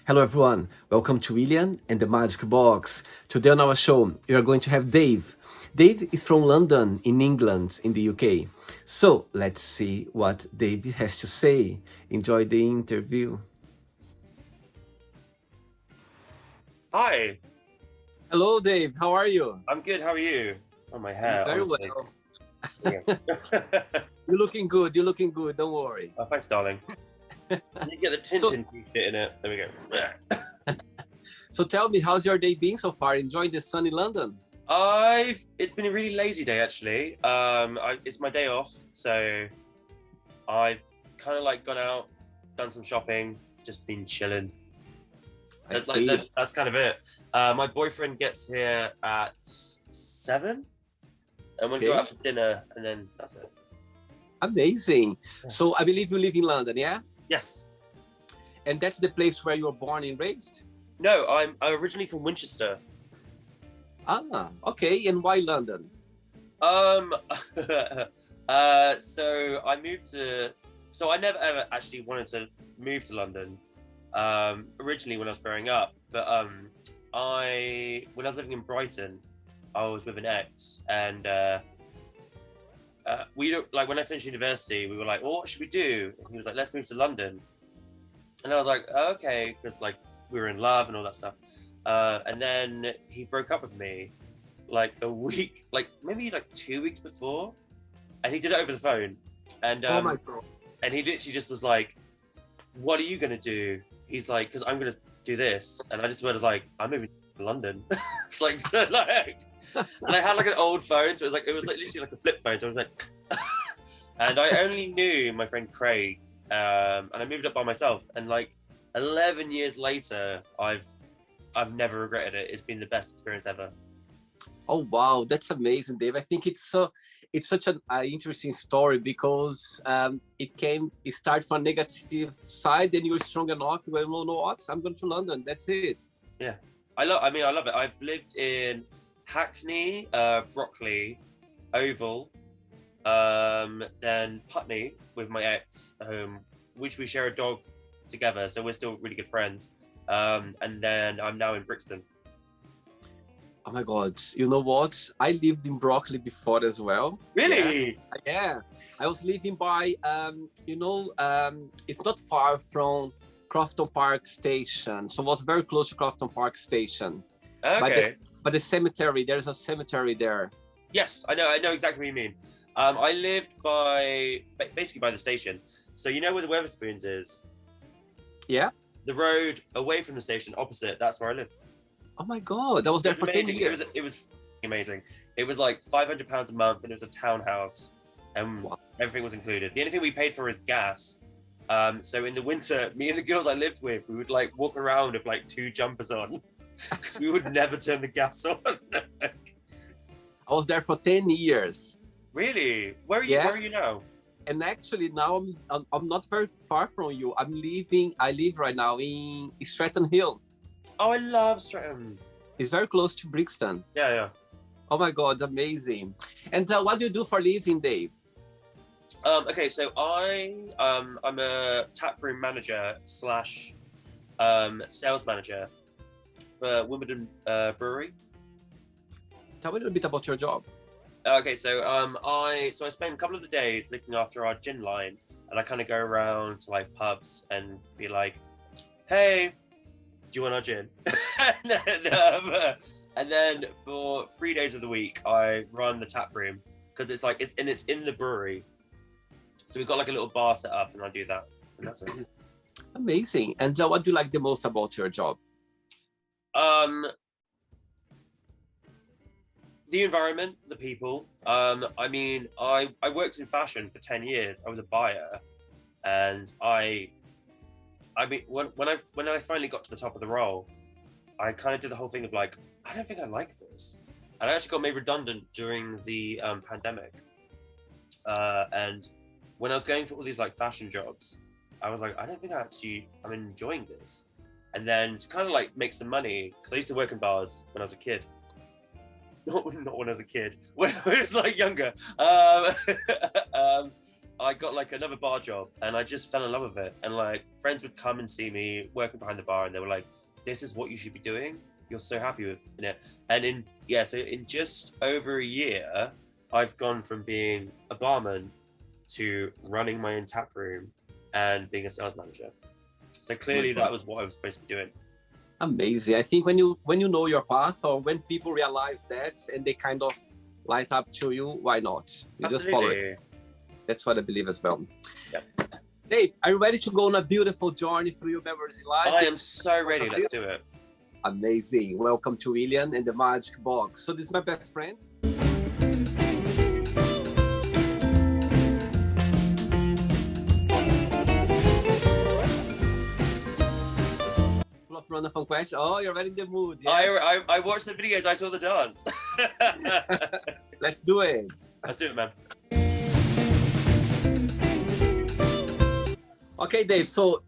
Hello everyone, welcome to William and the Magic Box. Today on our show, we are going to have Dave. Dave is from London in England, in the UK. So let's see what Dave has to say. Enjoy the interview. Hi, Hello Dave, how are you? I'm good. How are you? Oh, my I'm hair, very honestly. well. Yeah. You're looking good, don't worry. Oh, thanks, darling. You get the So, Tintin t-shirt in it. There we go. so tell me, how's your day been so far? Enjoying the sunny London? It's been a really lazy day actually. It's my day off, so I've kind of like gone out, done some shopping, just been chilling. I see. That's kind of it. My boyfriend gets here at 7, and we'll go Okay, out for dinner, and then that's it. amazing. Yeah. So I believe you live in London, yeah? Yes. And that's the place where you were born and raised? No, I'm originally from Winchester. Ah, okay. And why London? Um, so I moved to. So I never ever actually wanted to move to London. Originally when I was growing up, but when I was living in Brighton, I was with an ex, and we don't like when I finished university, we were like, "Well, what should we do?" And he was like, "Let's move to London," and I was like, oh, "Okay," because like we were in love and all that stuff. And then he broke up with me like a week, like maybe like 2 weeks before, and he did it over the phone. And Oh my God. and he literally just was like, "What are you gonna do?" He's like, "Because I'm gonna do this," and I just was like, "I'm moving to London." It's like, and I had like an old phone, so it was like literally like a flip phone. So I was like, and I only knew my friend Craig, and I moved up by myself. And like 11 years later, I've never regretted it. It's been the best experience ever. Oh wow, that's amazing, Dave. I think it's such an interesting story because it started from a negative side, and you were strong enough. You went, no, no, what? I'm going to London. That's it. Yeah, I love it. I've lived in Hackney, Brockley, Oval, then Putney with my ex, which we share a dog together, so we're still really good friends. And then I'm now in Brixton. Oh my God, you know what? I lived in Broccoli before as well. Yeah, Really? yeah. I was living by, it's not far from Crofton Park Station, so it was very close to Crofton Park Station. But Okay. the cemetery, there's a cemetery there. Yes, I know exactly what you mean. I lived basically by the station. So you know where the Weatherspoons is? Yeah. The road away from the station, opposite. That's where I lived. Oh my God, I was It there was for 10 amazing. years. It was amazing. It was like £500 a month, and it was a townhouse, and Wow. everything was included. The only thing we paid for is gas. So in the winter, me and the girls I lived with, we would like walk around with like 2 jumpers on because we would never turn the gas on. I was there for 10 years. Really? Where are you? Yeah. Where are you now? And actually now I'm not very far from you. I live right now in Stratton Hill. Oh, I love Streatham. It's very close to Brixton. Yeah, yeah. Oh my God, amazing. And what do you do for a living, Dave? Okay, so I'm a taproom manager slash sales manager for Wimbledon Brewery. Tell me a little bit about your job. Okay, so I spend a couple of the days looking after our gin line, and I kind of go around to like pubs and be like, "Hey, do you want our gin?" And then for 3 days of the week, I run the tap room because it's in the brewery. So we've got like a little bar set up, and I do that, and that's it. Amazing. And what do you like the most about your job? Um, the environment, the people. I mean, I worked in fashion for 10 years. I was a buyer, and I mean, when I finally got to the top of the role, I kind of did the whole thing of like, I don't think I like this, and I actually got made redundant during the pandemic. And when I was going for all these like fashion jobs, I was like, I don't think I'm enjoying this. And then to kind of like make some money, because I used to work in bars when I was a kid. Not when I was a kid, when I was like younger. um, I got like another bar job, and I just fell in love with it. And like friends would come and see me working behind the bar, and they were like, "This is what you should be doing. You're so happy with it." And so in just over a year, I've gone from being a barman to running my own tap room and being a sales manager. So clearly, that was what I was supposed to be doing. Amazing. I think when you know your path, or when people realize that and they kind of light up to you, why not? You just follow it. That's what I believe as well. Yep. Dave, are you ready to go on a beautiful journey through your memories in life? I am so ready. Let's do it. Amazing. Welcome to William and the Magic Box. So this is my best friend. Full of random fun question. Oh, you're already in the mood. Yes? I watched the videos. I saw the dance. Let's do it. Let's do it, man. Okay, Dave, so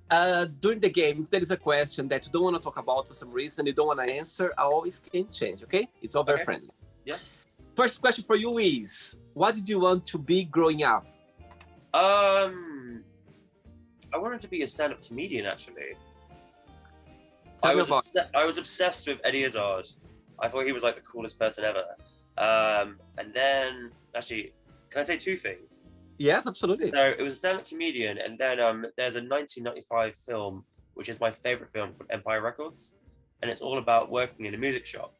during the game, if there is a question that you don't want to talk about for some reason, you don't want to answer, I always can change, okay? It's all very friendly. Yeah. First question for you is, what did you want to be growing up? I wanted to be a stand-up comedian, actually. I was obsessed with Eddie Izzard. I thought he was like the coolest person ever. And then, actually, can I say two things? Yes, absolutely. So it was a stand-up comedian, and then there's a 1995 film, which is my favorite film, called Empire Records, and it's all about working in a music shop.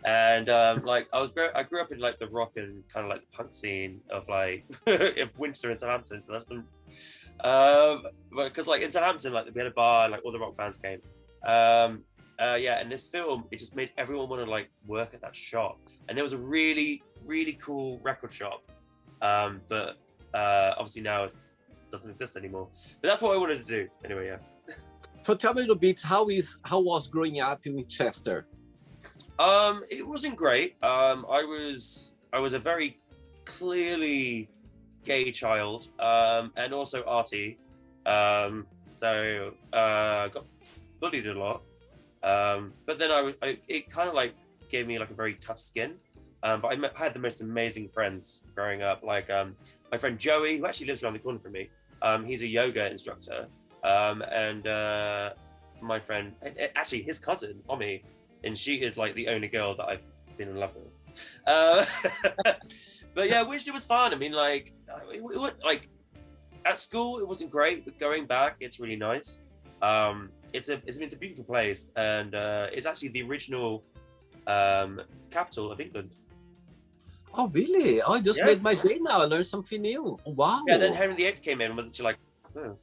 And like I grew up in like the rock and kind of like the punk scene of like of Winchester and Southampton. So that's some, because like in Southampton, like we had a bar, like all the rock bands came. Yeah, and this film, it just made everyone want to like work at that shop. And there was a really, really cool record shop, but obviously now it doesn't exist anymore. But that's what I wanted to do anyway. Yeah. So tell me a little bit, how was growing up in Winchester? It wasn't great. I was a very clearly gay child, and also arty. So got bullied a lot. But then it kind of like gave me like a very tough skin. But I had the most amazing friends growing up. Like my friend Joey, who actually lives around the corner from me. He's a yoga instructor. And my friend, actually his cousin, Omi, and she is like the only girl that I've been in love with. But yeah, Winchester was fun. I mean, like, like at school it wasn't great, but going back, it's really nice. It's a beautiful place, and it's actually the original capital of England. Oh, really? Oh, I just made my day now. I learned something new. Wow. Yeah, then Henry VIII came in, and wasn't she like, oh.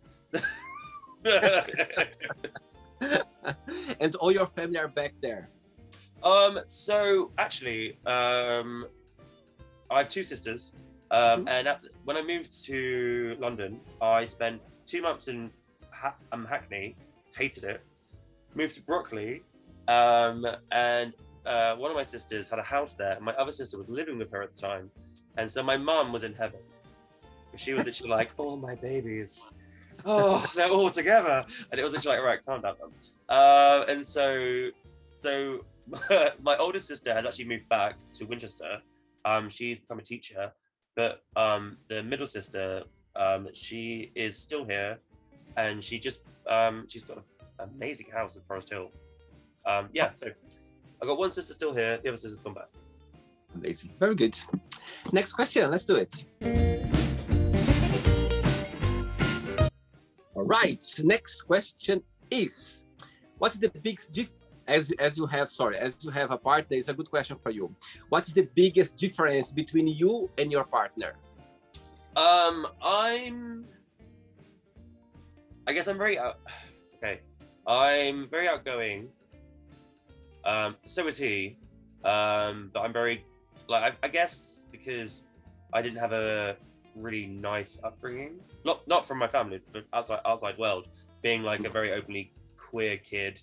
And all your family are back there? So actually, I have two sisters, and when I moved to London, I spent 2 months in Hackney, hated it, moved to Brockley, and one of my sisters had a house there, and my other sister was living with her at the time, and so my mum was in heaven. She was literally like, "Oh, my babies, oh, they're all together," and it was literally like, "Right, calm down, mum." And so my oldest sister has actually moved back to Winchester. She's become a teacher, but the middle sister, she is still here, and she's got an amazing house in Forest Hill. Yeah, so I got one sister still here, the other sister's gone back. Amazing, very good. Next question, let's do it. All right, next question is, what is the biggest as you have a partner, it's a good question for you. What is the biggest difference between you and your partner? I guess I'm very I'm very outgoing. So is he. But I'm very I guess because I didn't have a really nice upbringing. Not from my family, but outside world. Being like a very openly queer kid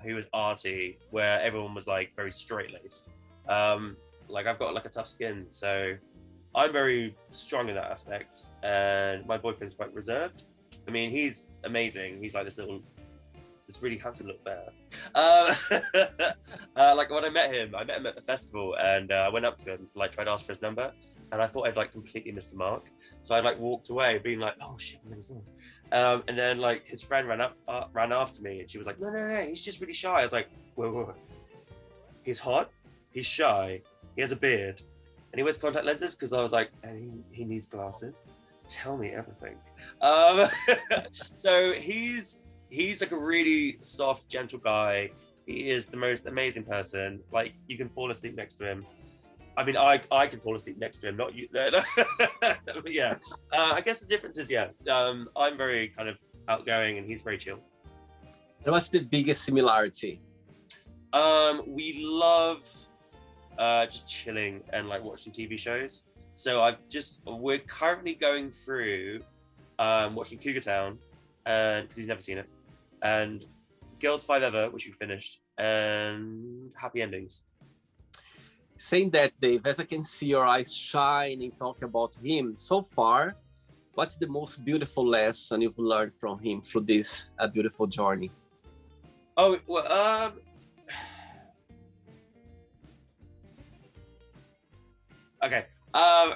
who was arty, where everyone was like very straight-laced. Like I've got like a tough skin, so I'm very strong in that aspect, and my boyfriend's quite reserved. I mean, he's amazing. He's like this little this really handsome little bear. Like when I met him at the festival, and I went up to him, like tried to ask for his number, and I thought I'd like completely missed the mark. So I like walked away, being like, "Oh shit, I'm in his number." And then like his friend ran after me, and she was like, "No, he's just really shy." I was like, "Whoa. He's hot, he's shy, he has a beard, and he wears contact lenses." Because I was like, "And he needs glasses. Tell me everything." So he's like a really soft, gentle guy. He is the most amazing person. Like, you can fall asleep next to him. I mean, I can fall asleep next to him, not you. But yeah, I guess the difference is, I'm very kind of outgoing and he's very chill. And what's the biggest similarity? We love just chilling and like watching TV shows. So we're currently going through watching Cougar Town, and because he's never seen it, and Girls 5 Ever, which we finished, and Happy Endings. Saying that, Dave, as I can see your eyes shining talking about him so far, what's the most beautiful lesson you've learned from him through this beautiful journey? Oh, well, okay.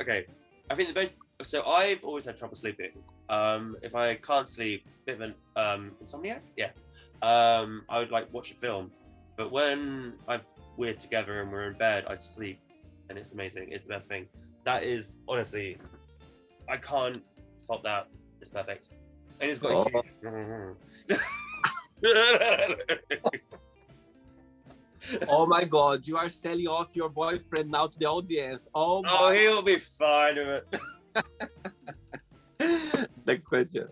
Okay. I think so I've always had trouble sleeping. If I can't sleep, bit of an insomniac, I would like watch a film. But when we're together and we're in bed, I sleep, and it's amazing. It's the best thing. That is, honestly, I can't fault that. It's perfect. And it's got Oh my God, you are selling off your boyfriend now to the audience. Oh, he'll be fine with it. Next question.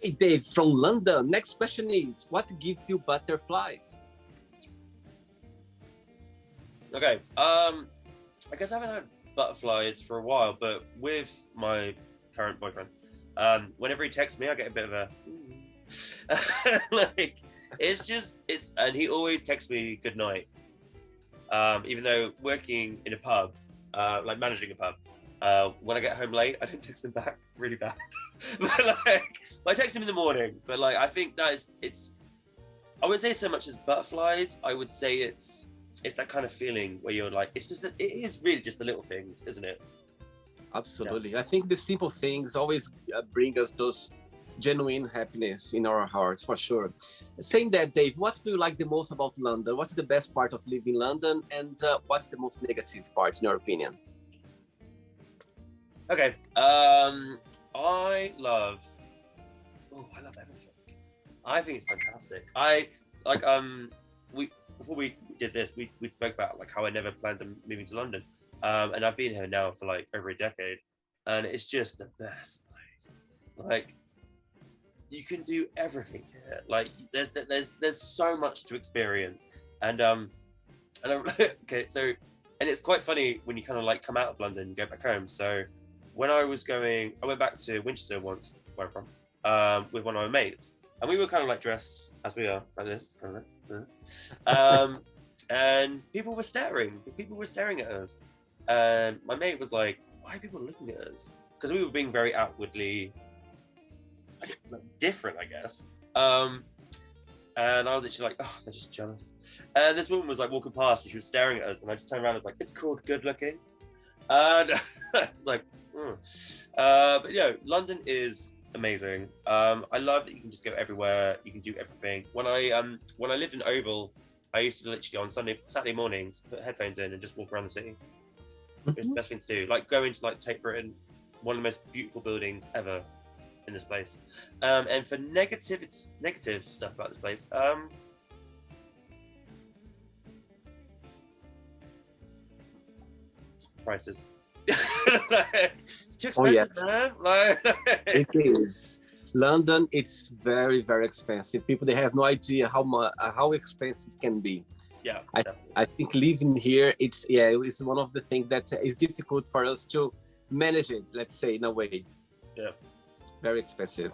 Hey, Dave, from London. Next question is, what gives you butterflies? Okay, I guess I haven't had butterflies for a while, but with my current boyfriend, whenever he texts me, I get a bit of a like, and he always texts me good night. Even though working in a pub, like managing a pub, when I get home late, I don't text him back, really bad. But like, I text him in the morning. But like, I think it's. I wouldn't say so much as butterflies. I would say it's that kind of feeling where you're like, it is really just the little things, isn't it? Absolutely. Yeah. I think the simple things always bring us those genuine happiness in our hearts, for sure. Saying that, Dave, what do you like the most about London? What's the best part of living in London, and what's the most negative part, in your opinion? Okay, I love everything. I think it's fantastic. Before we did this, we spoke about like how I never planned on moving to London, and I've been here now for like over a decade, and it's just the best place. Like, you can do everything here. Like, there's so much to experience, and okay, so, and it's quite funny when you kind of like come out of London and go back home. So when I went back to Winchester once, where I'm from, with one of my mates, and we were kind of like dressed as we are, like this, kind of this. And people were staring at us, and my mate was like, "Why are people looking at us?" Because we were being very outwardly different, I guess. And I was literally like, "Oh, they're just jealous." And this woman was like walking past, and she was staring at us, and I just turned around and was like, "It's called good looking." And it's like, but yeah, London is amazing. I love that you can just go everywhere, you can do everything. When I lived in Oval, I used to literally on Saturday mornings put headphones in and just walk around the city. It was the best thing to do. Like going to like Tate Britain, one of the most beautiful buildings ever in this place. And for negative stuff about this place, prices. It's too expensive, man. It is. London, it's very, very expensive. People, they have no idea how expensive it can be. Yeah, I think living here, it's one of the things that is difficult for us to manage it, let's say, in a way. Yeah. Very expensive.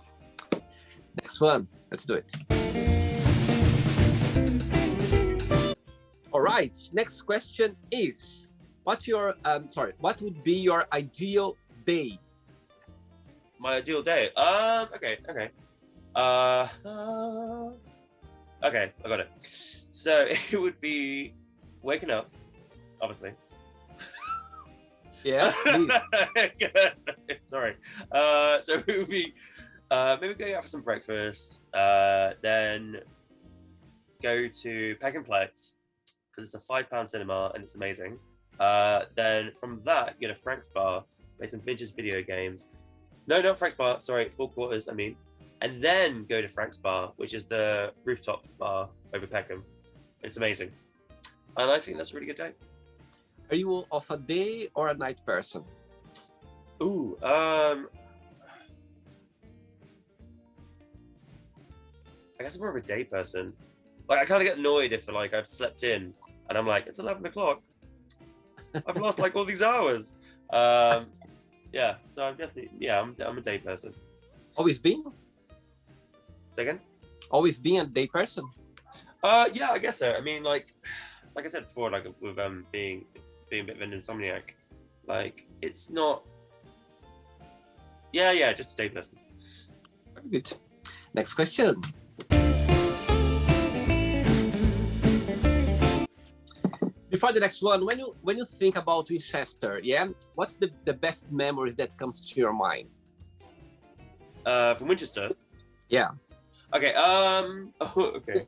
Next one, let's do it. All right, next question is, what would be your ideal day? My ideal day. Okay. Uh, okay, I got it. So it would be waking up, obviously. Yeah, please. Sorry. So it would be maybe going out for some breakfast, then go to Peck and Plex because it's a £5 cinema and it's amazing. Then from that, get a Frank's bar, play some vintage video games. No, not Frank's bar. Sorry, Four Quarters. I mean, and then go to Frank's bar, which is the rooftop bar over Peckham. It's amazing, and I think that's a really good day. Are you of a day or a night person? Ooh, I guess I'm more of a day person. Like, I kind of get annoyed if like I've slept in and I'm like, it's 11 o'clock. I've lost like all these hours. Yeah, so I'm definitely, I'm a day person. Always been? Say again? Always been a day person? Yeah, I guess so. I mean, like I said before, like with being a bit of an insomniac, like it's not. Yeah, just a day person. Very good. Next question. Before the next one, when you think about Winchester, yeah, what's the best memories that comes to your mind? From Winchester. Yeah. Okay. Okay.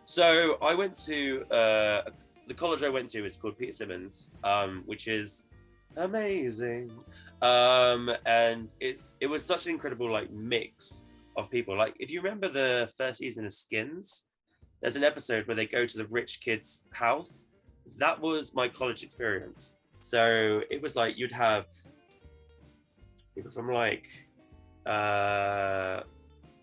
So I went to the college I went to is called Peter Simmons, which is amazing. And it was such an incredible like mix of people. Like if you remember the first season of Skins, there's an episode where they go to the rich kid's house. That was my college experience. So it was like you'd have people from like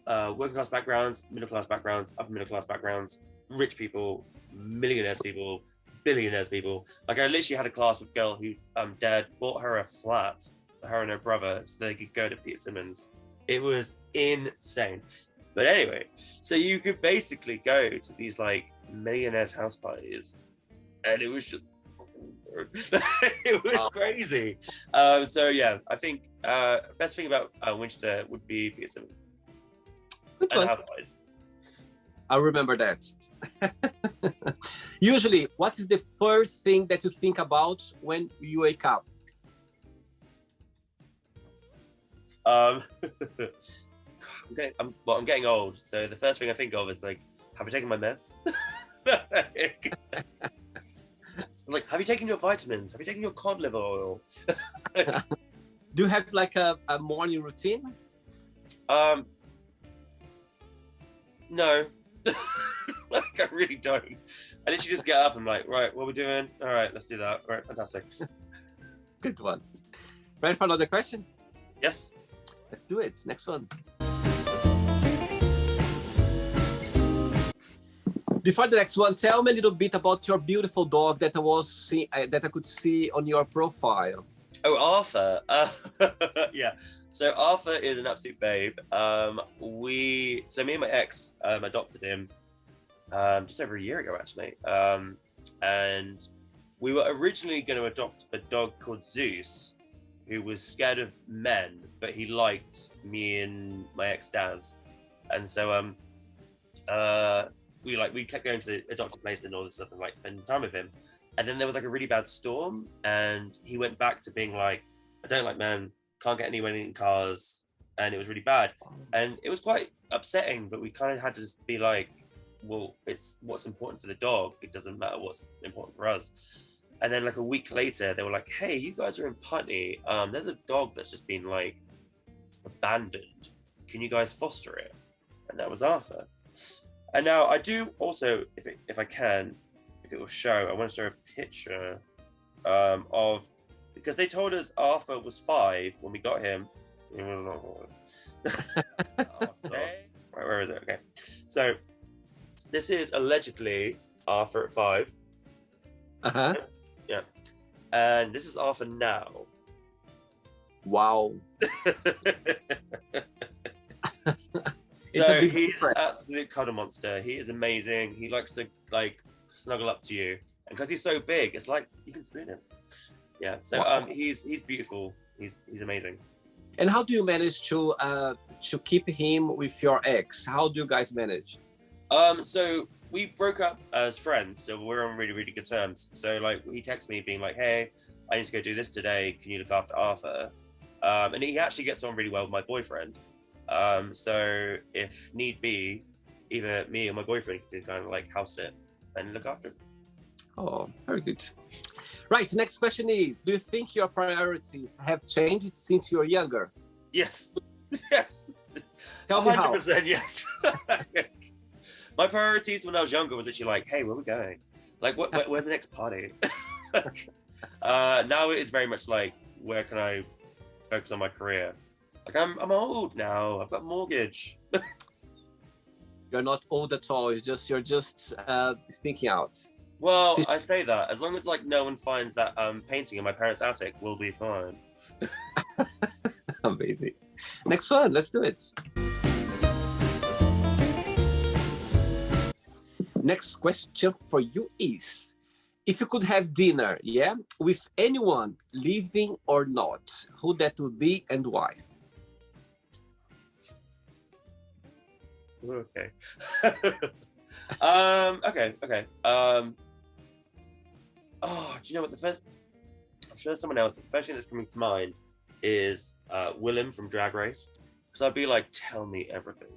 working class backgrounds, middle class backgrounds, upper middle class backgrounds, rich people, millionaires people, billionaires people. Like I literally had a class with a girl who dad bought her a flat for her and her brother so they could go to Peter Simmons. It was insane. But anyway, so you could basically go to these like millionaires' house parties, and it was just it was crazy. So yeah, I think best thing about Winchester would be Peter Simmons. Good and one. house parties. I remember that. Usually, what is the first thing that you think about when you wake up? I'm getting old, so the first thing I think of is like, have I taken my meds? Like, have you taken your vitamins? Have you taken your cod liver oil? Do you have like a morning routine? No. Like, I really don't. I literally just get up and I'm like, right, what are we doing? All right, let's do that. All right, fantastic. Good one. Ready for another question? Yes. Let's do it. Next one. Before the next one, tell me a little bit about your beautiful dog that I could see on your profile. Oh, Arthur. Yeah. So Arthur is an absolute babe. Me and my ex adopted him just over a year ago, actually. And we were originally going to adopt a dog called Zeus, who was scared of men, but he liked me and my ex Daz. And so we kept going to the adopted place and all this stuff and like spending time with him. And then there was like a really bad storm, and he went back to being like, I don't like men, can't get anywhere in cars, and it was really bad. And it was quite upsetting, but we kind of had to just be like, well, it's what's important for the dog. It doesn't matter what's important for us. And then like a week later, they were like, hey, you guys are in Putney. There's a dog that's just been like abandoned. Can you guys foster it? And that was Arthur. And now I do also, if I can, if it will show, I want to show a picture of, because they told us Arthur was 5 when we got him. He was not 5. Right, where is it? Okay. So this is allegedly Arthur at 5. Uh-huh. Yeah. And this is Arthur now. Wow. So he's an absolute cuddle monster. He is amazing. He likes to like snuggle up to you, and because he's so big, it's like you can spoon him. Yeah. So wow. He's beautiful. He's amazing. And how do you manage to keep him with your ex? How do you guys manage? So we broke up as friends, so we're on really, really good terms. So like he texted me being like, "Hey, I need to go do this today. Can you look after Arthur?" And he actually gets on really well with my boyfriend. So if need be, either me or my boyfriend can kind of like house sit and look after him. Oh, very good. Right, next question is, do you think your priorities have changed since you were younger? Yes. Yes. Tell me how. 100% yes. My priorities when I was younger was actually like, hey, where are we going? Like, where's the next party? Now it is very much like, where can I focus on my career? Like, I'm old now. I've got a mortgage. You're not old at all. You're just speaking out. Well, I say that as long as like no one finds that painting in my parents' attic, we'll be fine. Amazing. Next one, let's do it. Next question for you is, if you could have dinner, with anyone, living or not, who that would be and why? Okay. Okay. Oh, do you know what I'm sure someone else, but the first thing that's coming to mind is Willem from Drag Race. Because I'd be like, tell me everything.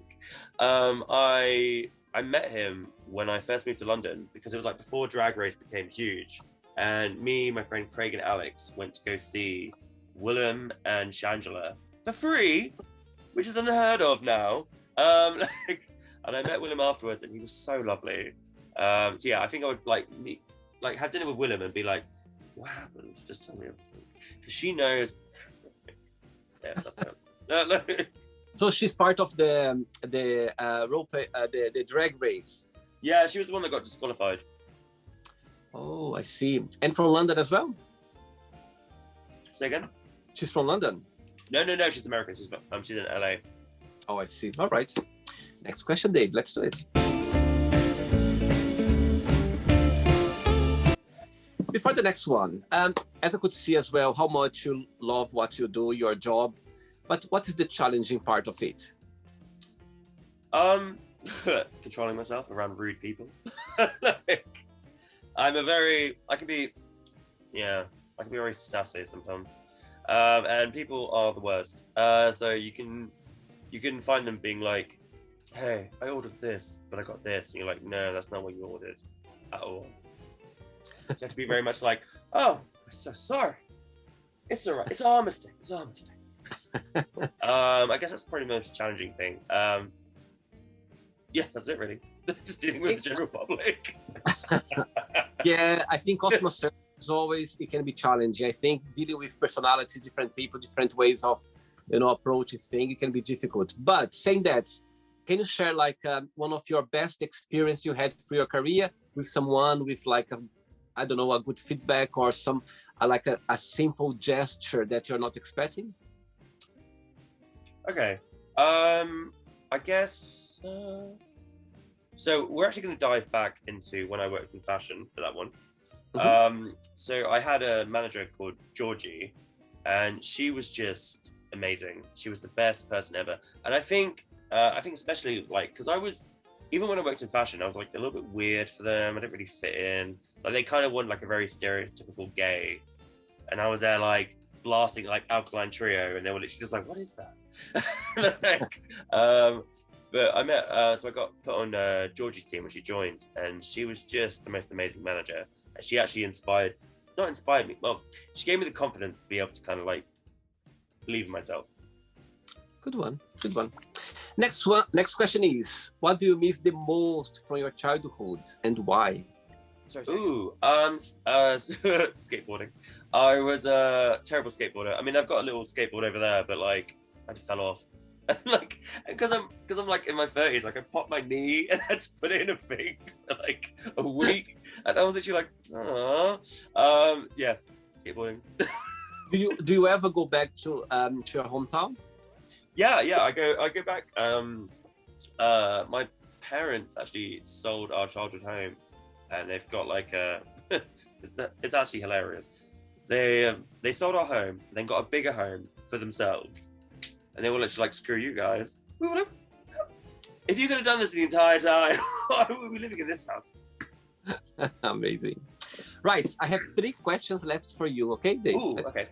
I met him when I first moved to London because it was like before Drag Race became huge. And me, my friend Craig and Alex went to go see Willem and Shangela for free, which is unheard of now. And I met Willem afterwards and he was so lovely. So yeah, I think I would have dinner with Willem and be like, what happened? Just tell me everything. Because she knows everything. Yeah, that's no. So she's part of the drag race. Yeah, she was the one that got disqualified. Oh, I see. And from London as well? Say again? She's from London? No, she's American. She's in LA. Oh, I see. All right. Next question, Dave. Let's do it. Before the next one, as I could see as well, how much you love what you do, your job, but what is the challenging part of it? Controlling myself around rude people. I can be very sassy sometimes. And people are the worst. So you can find them being like, hey, I ordered this, but I got this. And you're like, no, that's not what you ordered at all. You have to be very much like, oh, I'm so sorry. It's all right. It's our mistake. I guess that's probably the most challenging thing. Yeah, that's it really. Just dealing with the general public. Yeah, I think customer service is always, it can be challenging. I think dealing with personality, different people, different ways of, approaching things, it can be difficult. But saying that, can you share like one of your best experience you had through your career with someone with like a good feedback or some like a simple gesture that you're not expecting? Okay. I guess. So we're actually going to dive back into when I worked in fashion for that one. Mm-hmm. So I had a manager called Georgie, and she was just amazing. She was the best person ever. And I think especially like, because even when I worked in fashion, I was like a little bit weird for them. I didn't really fit in. Like they kind of wanted like a very stereotypical gay, and I was there like blasting like Alkaline Trio, and they were literally just like, "What is that?" But I met, so I got put on Georgie's team when she joined, and she was just the most amazing manager. And she actually not inspired me. Well, she gave me the confidence to be able to kind of like believe in myself. Good one. Next question is, what do you miss the most from your childhood and why? Sorry. Ooh, skateboarding. I was a terrible skateboarder. I mean, I've got a little skateboard over there, but like I just fell off. Like, because I'm like in my 30s, like I popped my knee and I had to put it in a thing for like a week, and I was actually like, yeah, skateboarding. Do you ever go back to your hometown? Yeah, I go back. My parents actually sold our childhood home, and they've got like a. It's actually hilarious. they sold our home, then got a bigger home for themselves, and they were literally like, "Screw you guys! We were like, if you could have done this the entire time, why would we be living in this house?" Amazing. Right, I have 3 questions left for you. Okay, Dave? Ooh, okay.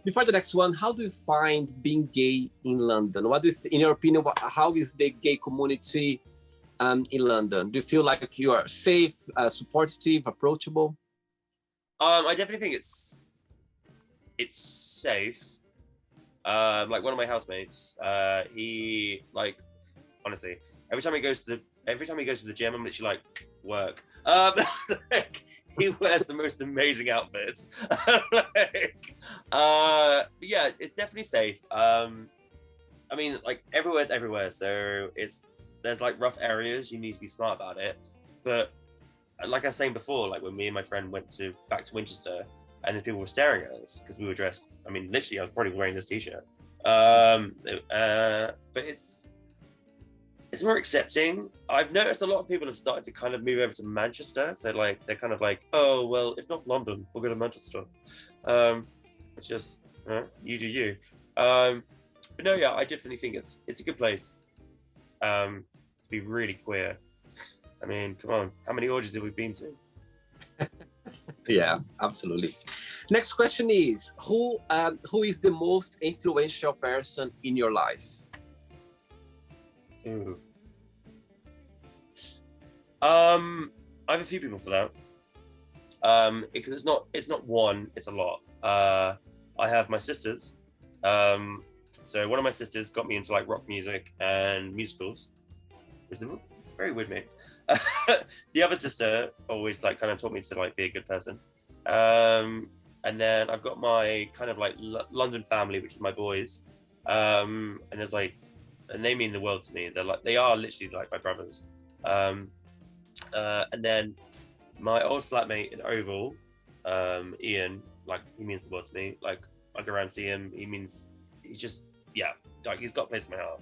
Before the next one, how do you find being gay in London? What do you in your opinion, how is the gay community in London? Do you feel like you are safe, supportive, approachable? I definitely think it's safe. Like one of my housemates, he like honestly every time he goes to the gym, I'm literally like, work. Like, he wears the most amazing outfits. Like, yeah, it's definitely safe. I mean, like everywhere's everywhere, so there's like rough areas. You need to be smart about it. But like I was saying before, like when me and my friend went back to Winchester, and then people were staring at us because we were dressed. I mean, literally, I was probably wearing this t-shirt. But it's more accepting. I've noticed a lot of people have started to kind of move over to Manchester. So like they're kind of like, oh well, if not London, we'll go to Manchester. It's just you do you. But no, yeah, I definitely think it's a good place to be really queer. I mean, come on, how many orgies have we been to? Yeah, absolutely. Next question is, who is the most influential person in your life? Ooh. I have a few people for that. Because it's not one, it's a lot. I have my sisters. So one of my sisters got me into like rock music and musicals. It's a very weird mix. The other sister always like kind of taught me to like be a good person. And then I've got my kind of like London family, which is my boys. And there's like, and they mean the world to me. They are literally like my brothers. And then my old flatmate in Oval, Ian, like he means the world to me. Like I go around and see him, he's just, yeah, like he's got a place in my heart.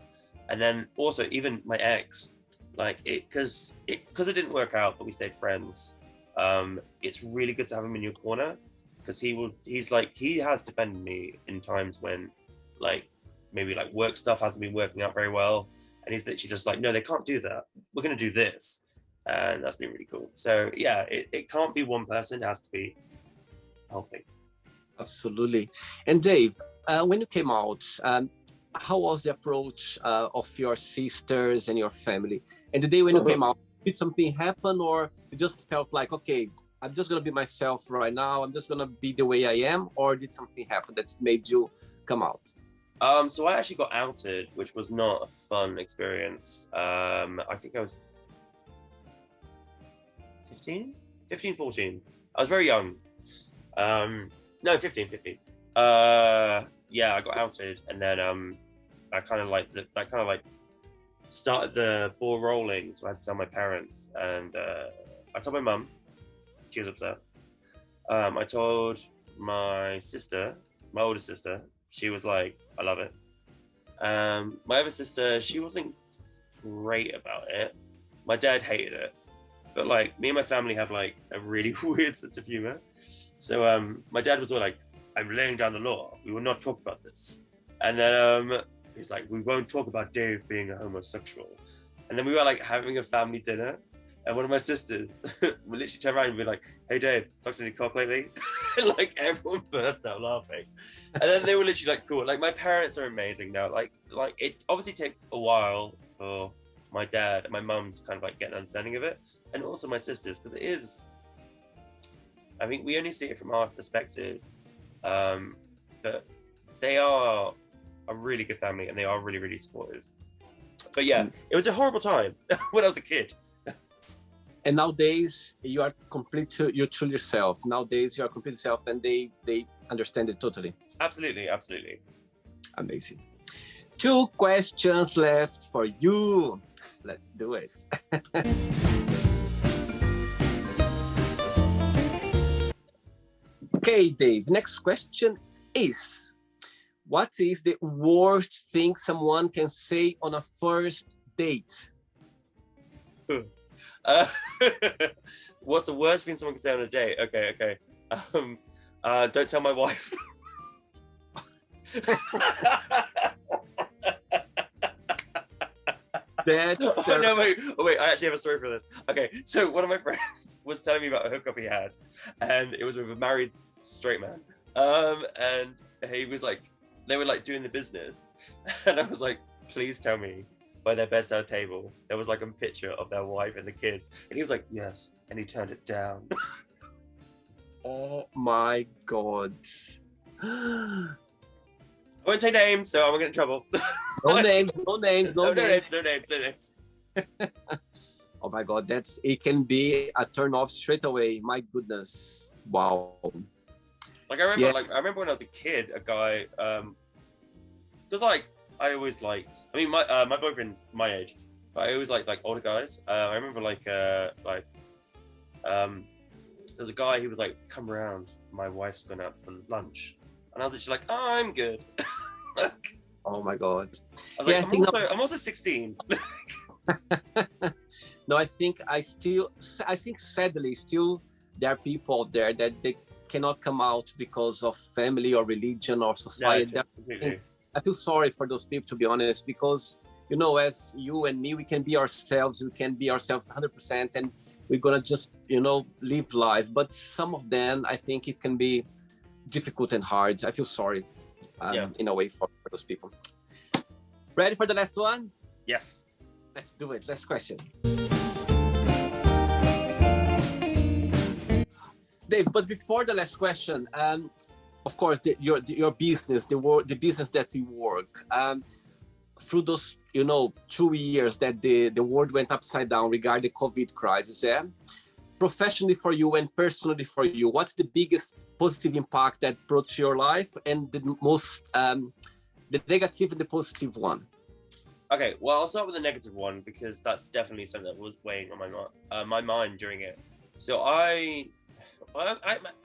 And then also even my ex, like because it didn't work out, but we stayed friends. It's really good to have him in your corner because he has defended me in times when like maybe like work stuff hasn't been working out very well, and he's literally just like, no, they can't do that, we're going to do this, and that's been really cool. So yeah, it can't be one person, it has to be healthy. Absolutely. And Dave, when you came out, how was the approach of your sisters and your family? And the day when you came out, did something happen, or you just felt like, okay, I'm just gonna be myself right now, I'm just gonna be the way I am, or did something happen that made you come out? So I actually got outed, which was not a fun experience. I think I was 15, 14. I was very young. No, 15. Yeah, I got outed, and then that kind of like started the ball rolling. So I had to tell my parents, and I told my mum. She was upset. I told my sister, my older sister. She was like, I love it. My other sister, she wasn't great about it. My dad hated it. But like me and my family have like a really weird sense of humor. So my dad was all like, I'm laying down the law. We will not talk about this. And then he's like, we won't talk about Dave being a homosexual. And then we were like having a family dinner. And one of my sisters would literally turn around and be like, hey Dave, talked to any cock lately? And like everyone burst out laughing. And then they were literally like, cool. Like my parents are amazing now. Like it obviously takes a while for my dad and my mum to kind of like get an understanding of it. And also my sisters, because it is, I mean, we only see it from our perspective. But they are a really good family and they are really, really supportive. But yeah, it was a horrible time when I was a kid. And nowadays you are you're true yourself. Nowadays you are complete yourself, and they understand it totally. Absolutely. Amazing. 2 questions left for you. Let's do it. Okay, Dave. Next question is, what is the worst thing someone can say on a first date? Uh, what's the worst thing someone can say on a date? Okay. Don't tell my wife. That's Oh no, wait. Oh, wait, I actually have a story for this. Okay, so one of my friends was telling me about a hookup he had, and it was with a married straight man. And he was like, they were like doing the business, and I was like, please tell me by their bedside table there was like a picture of their wife and the kids, and he was like, yes, and he turned it down. Oh my God. I won't say names, so I'm gonna get in trouble. No names, no names, no names. No names. Oh my God, it can be a turn off straight away. My goodness. Wow. Like I remember when I was a kid, a guy, because like I always liked. I mean, my boyfriend's my age, but I always liked like older guys. I remember there was a guy who was like, come around, my wife's gone out for lunch, and I was literally like, oh, I'm good. Like, Oh my God. I was Yeah, like, I'm also 16. No, I think sadly still there are people out there that they cannot come out because of family or religion or society. Yeah, completely. I feel sorry for those people, to be honest, because, you know, as you and me, we can be ourselves 100%, and we're gonna just, you know, live life. But some of them, I think it can be difficult and hard. I feel sorry in a way for those people. Ready for the last one? Yes. Let's do it. Last question. Dave, but before the last question, of course, your business, the business that you work, through those, you know, 2 years that the world went upside down regarding the COVID crisis, professionally for you and personally for you, what's the biggest positive impact that brought to your life, and the most, the negative and the positive one? Okay, well, I'll start with the negative one because that's definitely something that was weighing on my mind during it. So I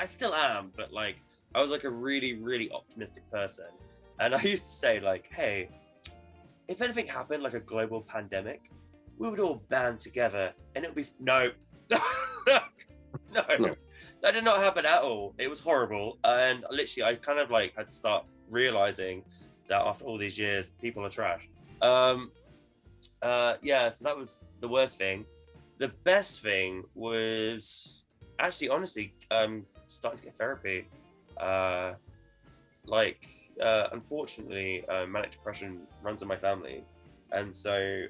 still am, but like I was like a really, really optimistic person, and I used to say like, hey, if anything happened, like a global pandemic, we would all band together, and it would be no, no, that did not happen at all. It was horrible, and literally, I kind of like had to start realizing that after all these years, people are trash. Yeah, so that was the worst thing. The best thing was actually, honestly, starting to get therapy. Unfortunately, manic depression runs in my family, and so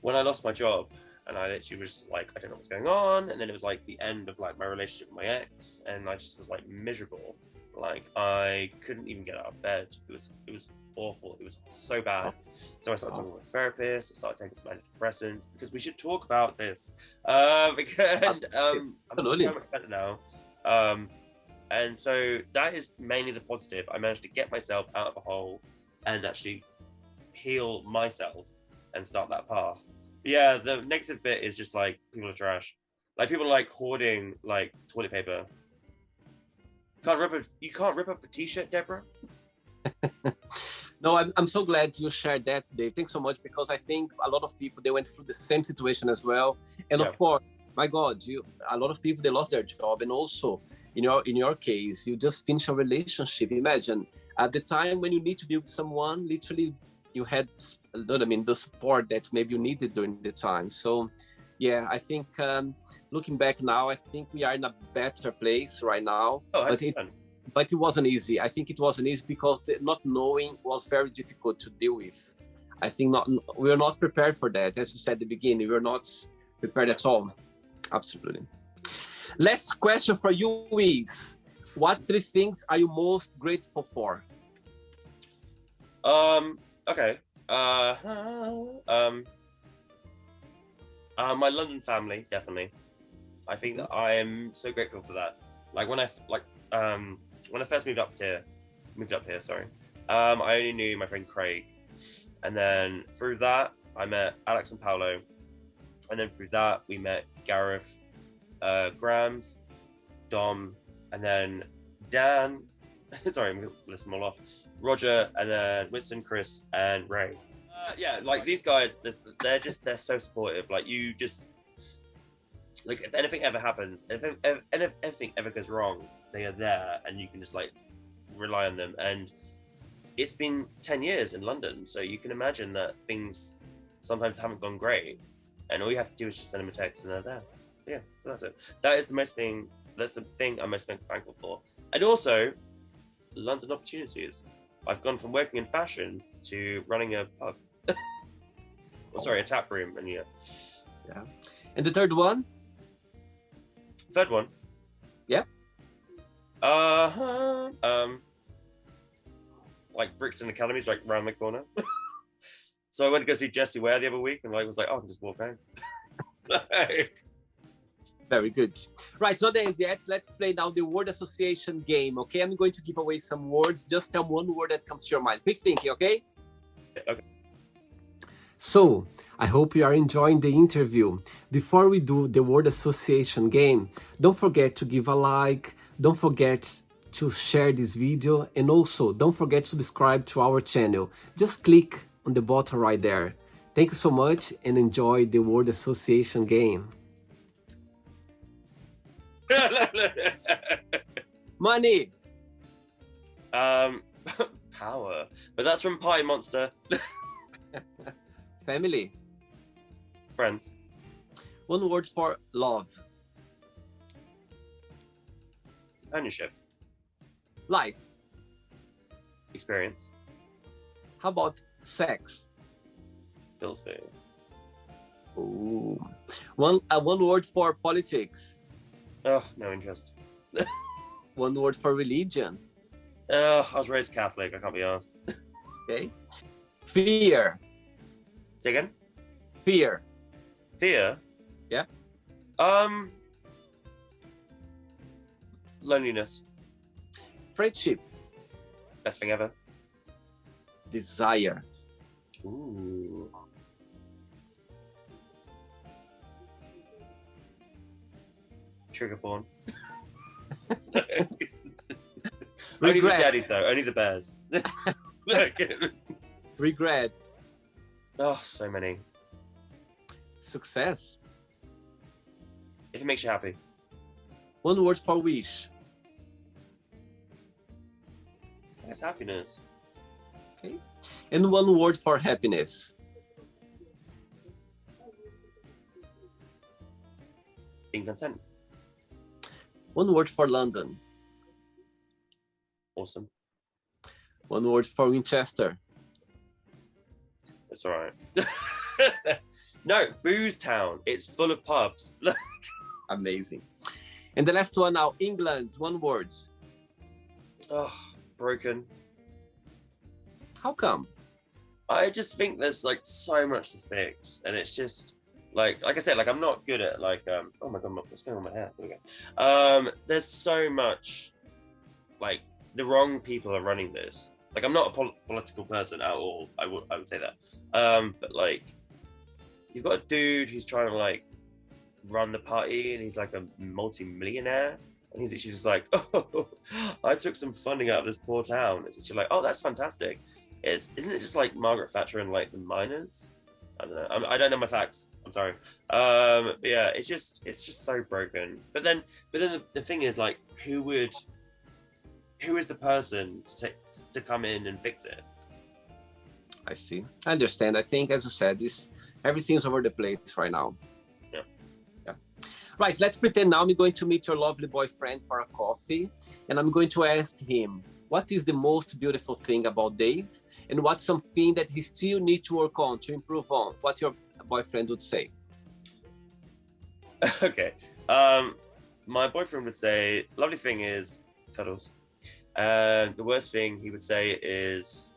when I lost my job, and I literally was like, I don't know what's going on, and then it was like the end of like my relationship with my ex, and I just was like miserable. Like I couldn't even get out of bed. It was awful. It was so bad. So I started talking with a therapist. I started taking some antidepressants because we should talk about this. I'm so much better now. And so that is mainly the positive. I managed to get myself out of a hole and actually heal myself and start that path. But yeah, the negative bit is just like people are trash. Like people like hoarding like toilet paper. You can't rip up a t-shirt, Deborah. No, I'm so glad you shared that, Dave. Thanks so much, because I think a lot of people, they went through the same situation as well. And of course, my God, a lot of people, they lost their job. And also, in your case, you just finished a relationship. Imagine at the time when you need to be with someone, literally you had, the support that maybe you needed during the time. So yeah, I think looking back now, I think we are in a better place right now. Oh, but it wasn't easy. I think it wasn't easy because not knowing was very difficult to deal with. I think we were not prepared for that. As you said at the beginning, we were not prepared at all. Absolutely. Last question for you is, what 3 things are you most grateful for? Okay. My London family, definitely. I think that I am so grateful for that. Like when I first moved up here, I only knew my friend Craig, and then through that I met Alex and Paolo, and then through that we met Gareth, Grams, Dom, and then Dan. Sorry, I'm gonna list them all off. Roger, and then Winston, Chris, and Ray. Yeah, like these guys, they're so supportive. Like you just like if anything ever happens, if anything ever goes wrong, they are there, and you can just like rely on them. And it's been 10 years in London, so you can imagine that things sometimes haven't gone great, and all you have to do is just send them a text, and they're there. Yeah, so that's it. That is the most thing. That's the thing I'm most thankful for, and also London opportunities. I've gone from working in fashion to running a pub. A tap room, and yeah. And the third one? Third one. Yeah. Like Brixton Academy's like round the corner. So I went to go see Jessie Ware the other week, and was like, oh, I can just walk home. Very good. Right, not the end yet. Let's play now the word association game, okay? I'm going to give away some words. Just tell one word that comes to your mind. Quick thinking, okay? Okay. So, I hope you are enjoying the interview. Before we do the word association game, don't forget to give a like, don't forget to share this video, and also don't forget to subscribe to our channel. Just click on the button right there. Thank you so much and enjoy the word association game. Money. Power. But that's from Pie Monster. Family. Friends. One word for love. Companionship. Life. Experience. How about sex? Filthy. Ooh. One word for politics. Oh, no interest. One word for religion. Oh, I was raised Catholic. I can't be asked. Okay. Fear. Say again? Fear. Fear? Yeah. Loneliness. Friendship. Best thing ever. Desire. Ooh. Trigger porn. Only the daddies though, only the bears. Regrets. Oh, so many. Success. If it makes you happy. One word for wish. That's happiness. Okay. And one word for happiness. Being content. One word for London. Awesome. One word for Winchester. It's all right. No, Booze Town. It's full of pubs. Amazing. And the last one now, England. One word. Oh, broken. How come? I just think there's like so much to fix, and it's just like I said, like I'm not good at like oh my god, what's going on with my hair? There we go. There's so much, like the wrong people are running this. Like I'm not a political person at all. I would say that. But like you've got a dude who's trying to like run the party, and he's like a multi-millionaire, and he's just like, oh, I took some funding out of this poor town. It's like, oh, that's fantastic. Isn't it just like Margaret Thatcher and like the miners? I don't know. I don't know my facts. I'm sorry. But yeah, it's just so broken. But then the thing is like, who is the person to come in and fix it? I see. I understand. I think, as you said, everything's over the place right now. Yeah. Yeah. Right. Let's pretend now I'm going to meet your lovely boyfriend for a coffee, and I'm going to ask him, what is the most beautiful thing about Dave, and what's something that he still needs to work on, to improve on? What your boyfriend would say? Okay. My boyfriend would say, lovely thing is cuddles. And the worst thing he would say is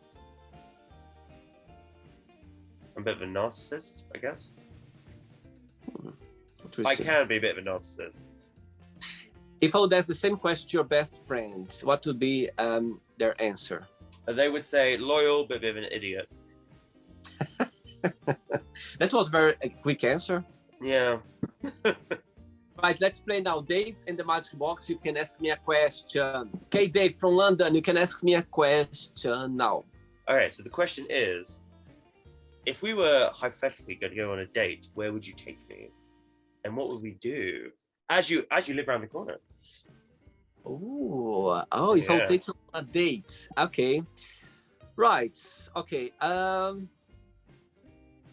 I'm a bit of a narcissist, I guess. I can be a bit of a narcissist. If I would ask the same question to your best friend, what would be their answer? They would say loyal, but a bit of an idiot. That was a quick answer. Yeah. Right, let's play now. Dave in the Magic Box, you can ask me a question. Okay, Dave from London, you can ask me a question now. Okay, so the question is, if we were hypothetically going to go on a date, where would you take me, and what would we do? As you live around the corner. Oh, if I'll Yeah. take you on a date. Okay. Right. Okay.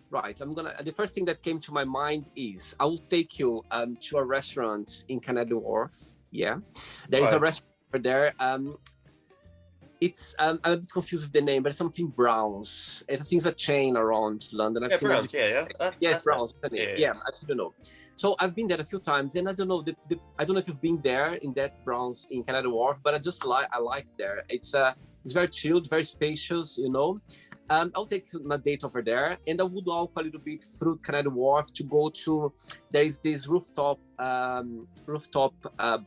Right. The first thing that came to my mind is I will take you to a restaurant in Canada Wharf. Yeah. There is a Right. restaurant over there. It's I'm a bit confused with the name, but it's something Browns. I think it's a chain around London. I've Yeah, seen Browns. Yeah. Yes, Browns, isn't it? Yeah. Yeah, I don't know. So I've been there a few times, and I don't know. I don't know if you've been there in that Browns in Canada Wharf, but I like there. It's very chilled, very spacious. I'll take you on a date over there, and I would walk a little bit through Canada Wharf to go to. There is this rooftop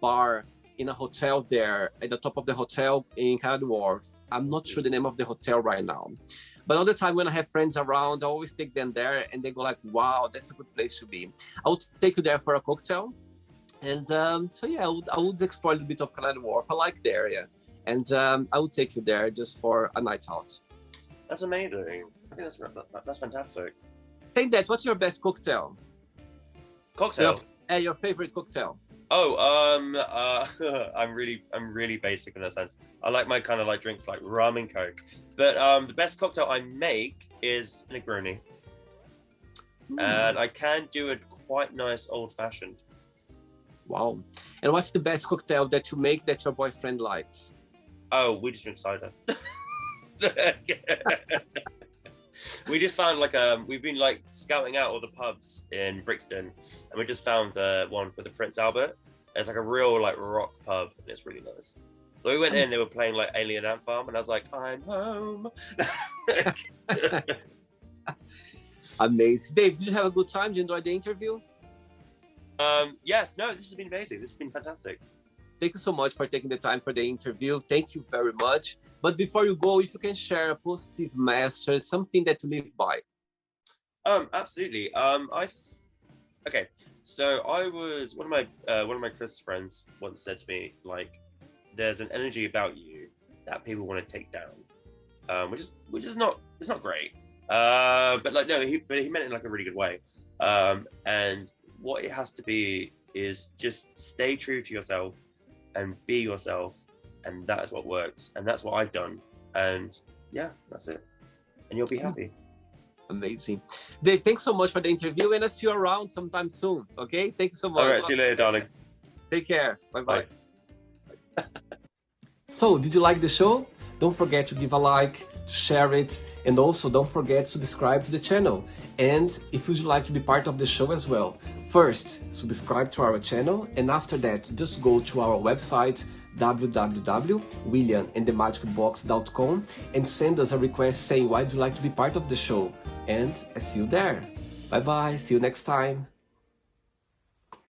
bar in a hotel there at the top of the hotel in Canada Wharf. I'm not sure the name of the hotel right now. But all the time when I have friends around, I always take them there and they go like, wow, that's a good place to be. I would take you there for a cocktail. And so yeah, I would explore a little bit of Canada Wharf. I like the area. And I would take you there just for a night out. That's amazing. I think that's fantastic. Take that, what's your best cocktail? Cocktail. Your favorite cocktail? Oh, I'm really basic in that sense. I like my kind of like drinks like rum and coke. But the best cocktail I make is Negroni. And I can do it quite nice old fashioned. Wow. And what's the best cocktail that you make that your boyfriend likes? Oh, we just drink cider. We just found we've been like scouting out all the pubs in Brixton, and we just found one with the Prince Albert. It's like a real like rock pub, and it's really nice. So we went in, they were playing like Alien Ant Farm, and I was like, I'm home. Amazing. Dave, did you have a good time? Did you enjoy the interview? Yes, no, this has been amazing. This has been fantastic. Thank you so much for taking the time for the interview. Thank you very much. But before you go, if you can share a positive message, something that you live by. Absolutely. Okay. So I was one of my close friends once said to me like, "There's an energy about you that people want to take down," which is not great. But like no, he meant it in like a really good way. And what it has to be is just stay true to yourself and be yourself, and that is what works, and that's what I've done, and yeah, that's it, and you'll be happy. Amazing. Dave, thanks so much for the interview, and I'll see you around sometime soon. Okay, thank you so much. All right, see you later, darling. Take care. Bye-bye. Bye. So, did you like the show? Don't forget to give a like, to share it, and also don't forget to subscribe to the channel. And if you'd like to be part of the show as well, first, subscribe to our channel, and after that, just go to our website, www.williamandthemagicbox.com, and send us a request saying why you'd like to be part of the show. And I see you there. Bye-bye. See you next time.